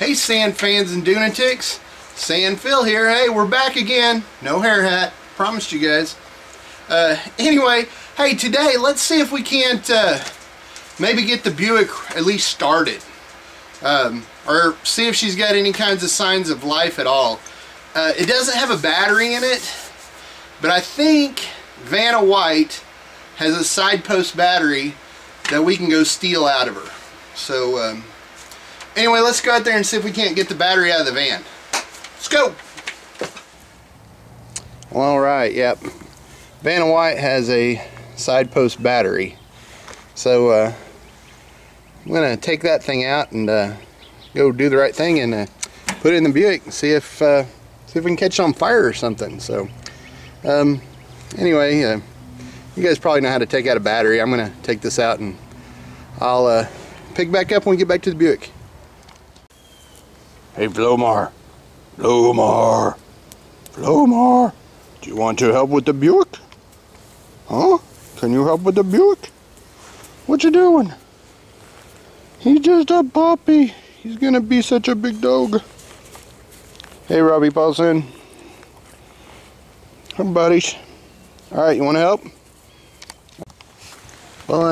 Hey sand fans and lunatics, Sand Phil here. Hey, we're back again. No hair hat, promised you guys. Anyway, hey, today let's see if we can't maybe get the Buick at least started, or see if she's got any kinds of signs of life at all. It doesn't have a battery in it, but I think Vanna White has a side post battery that we can go steal out of her. So anyway, let's go out there and see if we can't get the battery out of the van. Let's go. All right, yep. Vanna White has a side post battery. So I'm gonna take that thing out and go do the right thing and put it in the Buick and see if we can catch it on fire or something. So anyway, you guys probably know how to take out a battery. I'm gonna take this out and I'll pick back up when we get back to the Buick. Hey Flomar, Flomar, Flomar, do you want to help with the Buick? Huh? Can you help with the Buick? What you doing? He's just a puppy. He's gonna be such a big dog. Hey Robbie Paulson. Hi buddies. Alright, you wanna help? Well,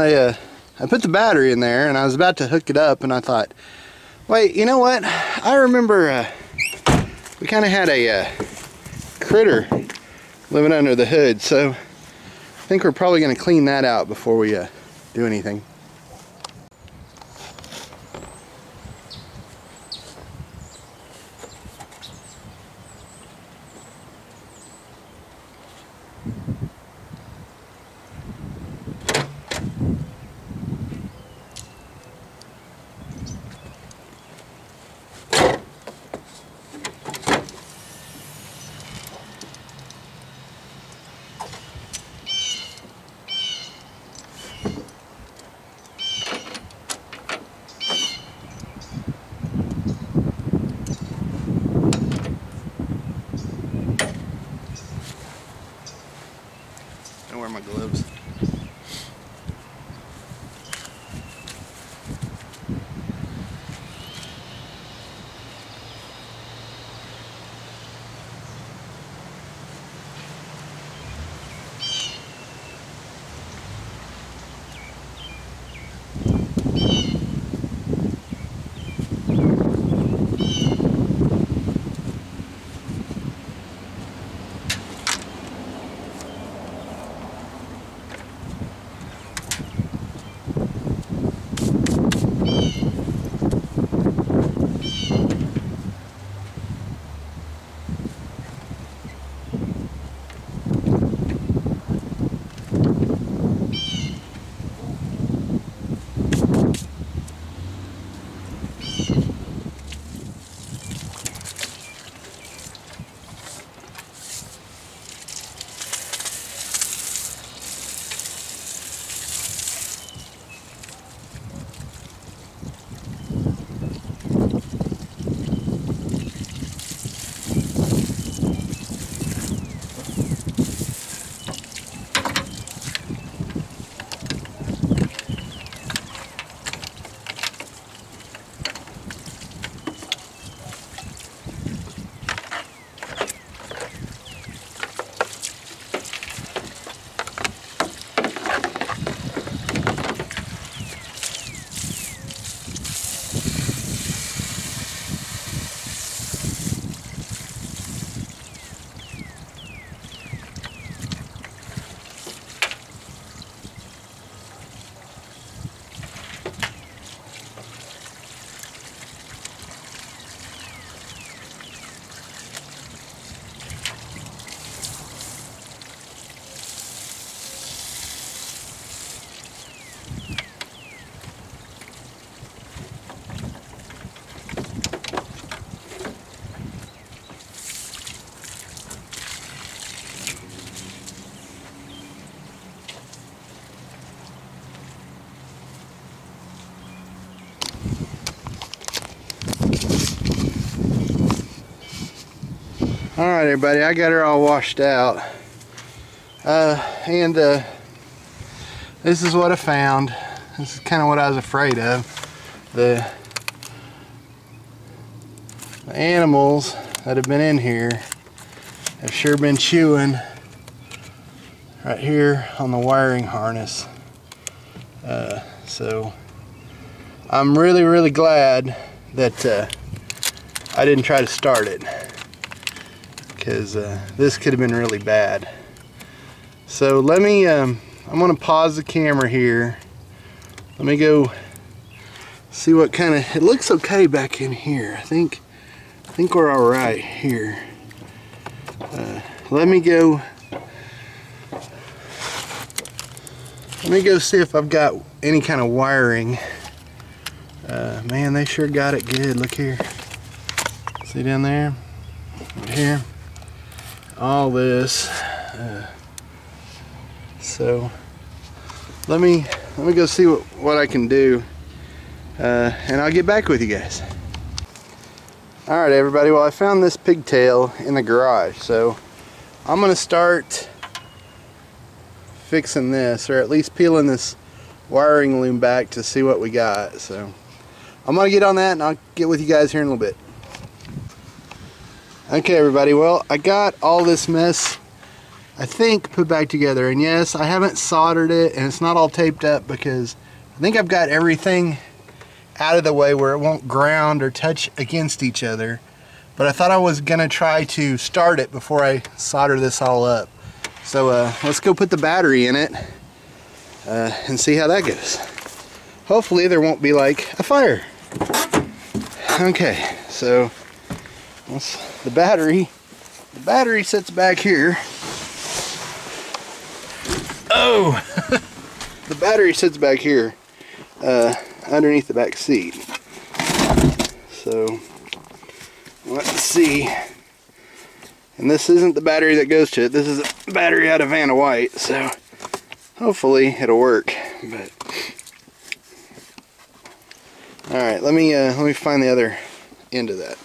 I put the battery in there and I was about to hook it up and I thought, wait, you know what? I remember we kind of had a critter living under the hood, so I think we're probably going to clean that out before we do anything. I wear my gloves. Alright everybody, I got her all washed out. And this is what I found. This is kind of what I was afraid of. The The animals that have been in here have sure been chewing right here on the wiring harness. So I'm really glad that I didn't try to start it, because this could have been really bad. So let me I'm gonna pause the camera here. Let me go see what kind of, it looks okay back in here. I think we're all right here. Let me go see if I've got any kind of wiring. Man, they sure got it good. Look here. See down there? Right here. All this. So let me go see what I can do, and I'll get back with you guys. Alright everybody, well I found this pigtail in the garage, so I'm gonna start fixing this, or at least peeling this wiring loom back to see what we got. So I'm gonna get on that and I'll get with you guys here in a little bit. Okay everybody, well I got all this mess I think put back together, and yes, I haven't soldered it and it's not all taped up because I think I've got everything out of the way where it won't ground or touch against each other. But I thought I was gonna try to start it before I solder this all up. So let's go put the battery in it and see how that goes. Hopefully there won't be like a fire. Okay, so the battery sits back here. Oh, the battery sits back here underneath the back seat. So let's see. And this isn't the battery that goes to it. This is a battery out of Vanna White. So hopefully it'll work. But all right, let me find the other end of that.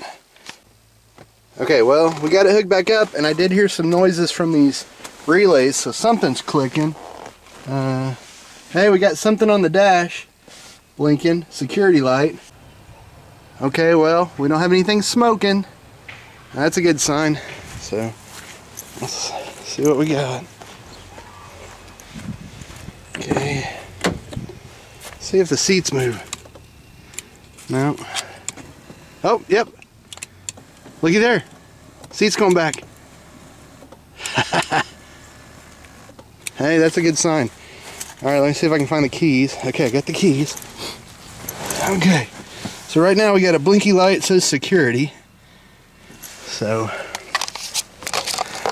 Okay, well we got it hooked back up, and I did hear some noises from these relays, so something's clicking. Hey, we got something on the dash blinking, security light. Okay, well we don't have anything smoking. That's a good sign. So let's see what we got. Okay, see if the seats move. No. Oh, yep, looky there, seat's going back. Hey, that's a good sign. Alright, let me see if I can find the keys. Okay, I got the keys. Okay, so right now we got a blinky light that says security. So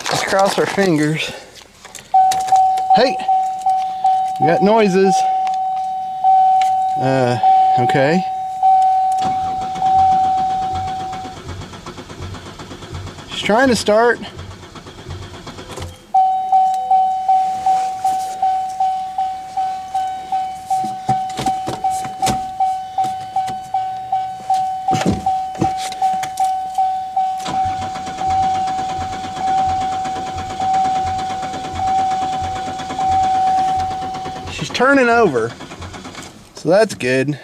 let's cross our fingers. Hey, we got noises. Okay. She's trying to start. Turning over, so that's good.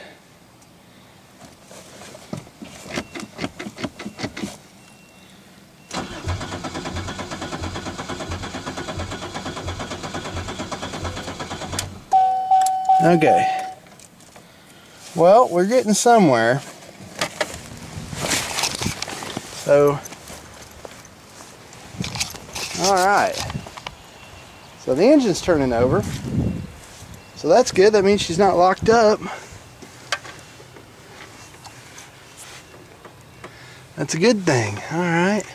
Okay, well we're getting somewhere. So all right, so the engine's turning over. So that's good, that means she's not locked up. That's a good thing. Alright.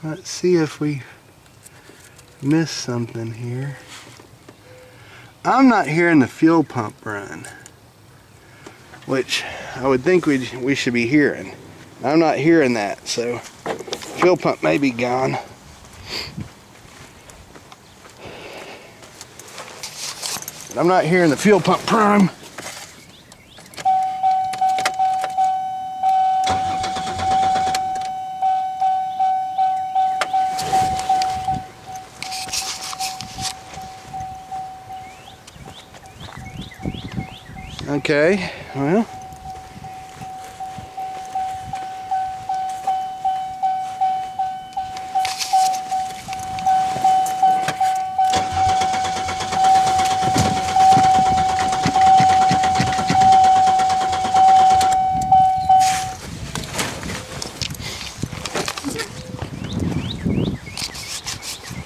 Let's see if we missed something here. I'm not hearing the fuel pump run, which I would think we should be hearing. I'm not hearing that, so fuel pump may be gone. I'm not hearing the fuel pump prime. Okay, well,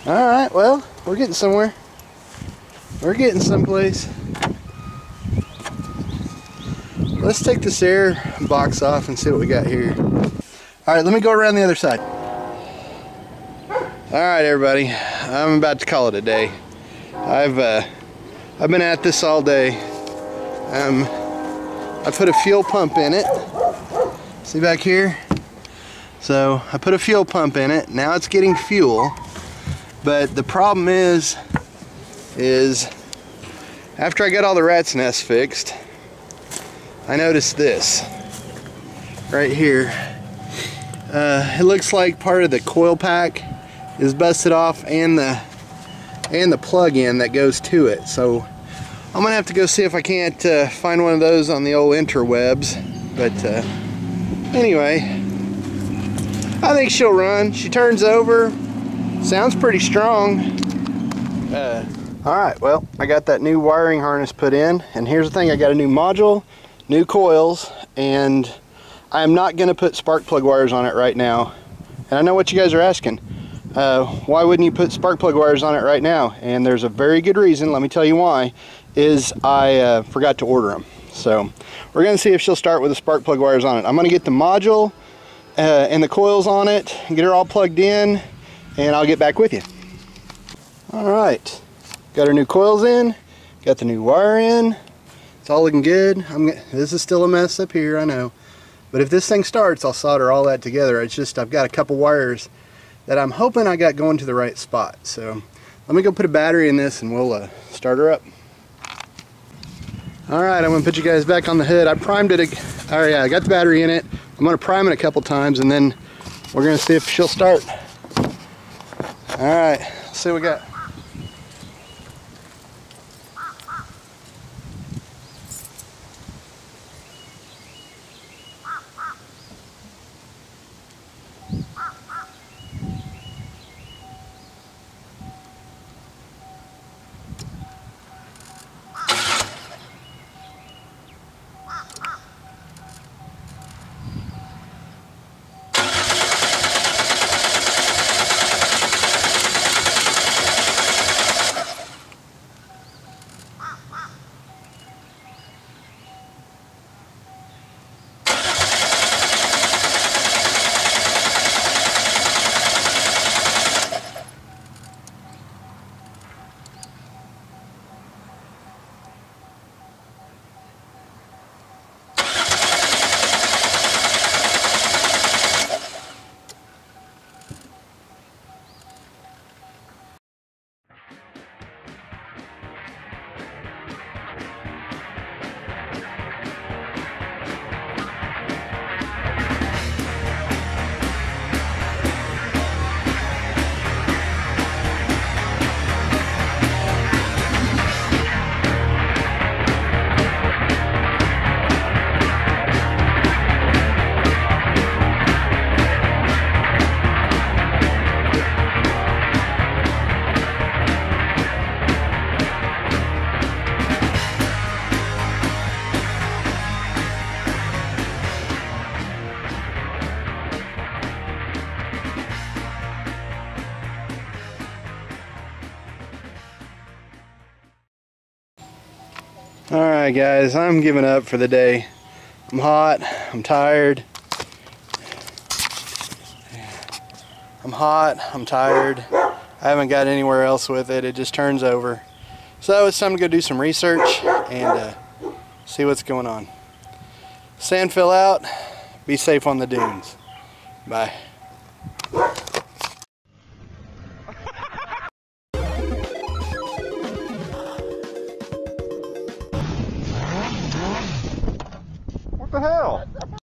Alright, well, we're getting somewhere. We're getting someplace. Let's take this air box off and see what we got here. Alright, let me go around the other side. Alright everybody, I'm about to call it a day. I've been at this all day. I put a fuel pump in it. See back here? So I put a fuel pump in it. Now it's getting fuel. But the problem is after I got all the rat's nests fixed, I noticed this right here. It looks like part of the coil pack is busted off, and the plug-in that goes to it. So I'm gonna have to go see if I can't find one of those on the old interwebs. But anyway, I think she'll run. She turns over. Sounds pretty strong. Alright, well, I got that new wiring harness put in, and here's the thing, I got a new module, new coils, and I'm not going to put spark plug wires on it right now. And I know what you guys are asking. Why wouldn't you put spark plug wires on it right now? And there's a very good reason, let me tell you why, is I forgot to order them. So we're going to see if she'll start with the spark plug wires on it. I'm going to get the module and the coils on it, and get her all plugged in, and I'll get back with you. Alright, got our new coils in, got the new wire in, it's all looking good. This is still a mess up here, I know. But if this thing starts, I'll solder all that together. It's just I've got a couple wires that I'm hoping I got going to the right spot. So let me go put a battery in this and we'll start her up. Alright, I'm going to put you guys back on the hood. I primed it, oh yeah, I got the battery in it. I'm going to prime it a couple times and then we're going to see if she'll start. Alright, let's see what we got. Alright guys, I'm giving up for the day. I'm hot, I'm tired. I'm hot, I'm tired. I haven't got anywhere else with it, it just turns over. So it's time to go do some research and see what's going on. Sand fill out, be safe on the dunes. Bye.